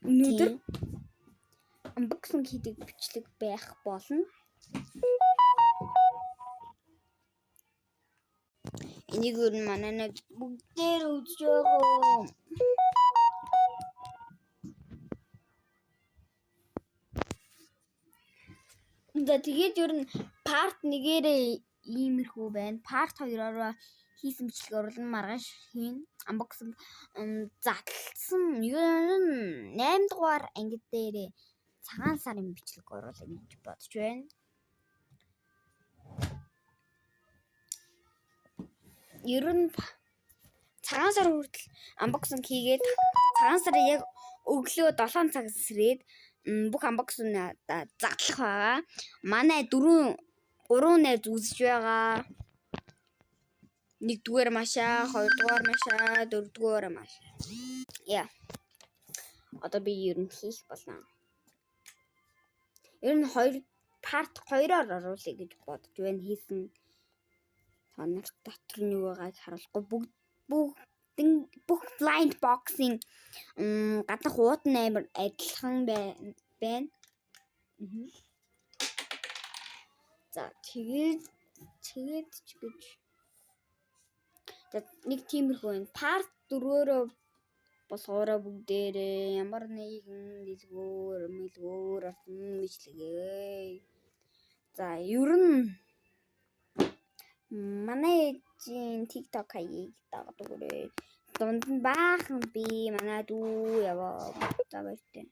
Өнөөдөр unboxing хийдэг бичлэг байх болно. Энийг өөр манай нэг бүгдээр үзэж байгаа. Тэгээд ер нь part 1-ээрээ иймэрхүү байна. Part 2-ороо хийсэн бичлэг оруулна маргааш хийн. Unboxing задлсан ер нь 8 дугаар анги дээрээ цагаан сарын бичлэг оруулах гэж бодож байна. Ер нь цагаан сар хүртэл unboxing хийгээд цагаан сарын яг өглөө 7 цагаас сэрээд бүх unboxing задлах байгаа. Манай 3 найз үзэж байгаа. 1-р машаа, 2-р машаа, 4-р машаа. Яа. Одоо би ер нь хийх болно. Ер нь part 2-оор оруулъя гэж бодож байна хийсэн. Танарт дотор нь юу байгааг харуулахгүй бүх blind boxing гадах уут амар адилхан байна. За тэгээд ч гэж нэг тиймэрхүү байна. Part 4-өрөө болохоор бүгдээрээ ямар нэгэн дэлгүүр орсон бичлэгээ. За ер нь манай ээжийн TikTok хаягийг дагаад өгөөрэй. Дунд нь баахан би манай дүү яваа. За баяртай.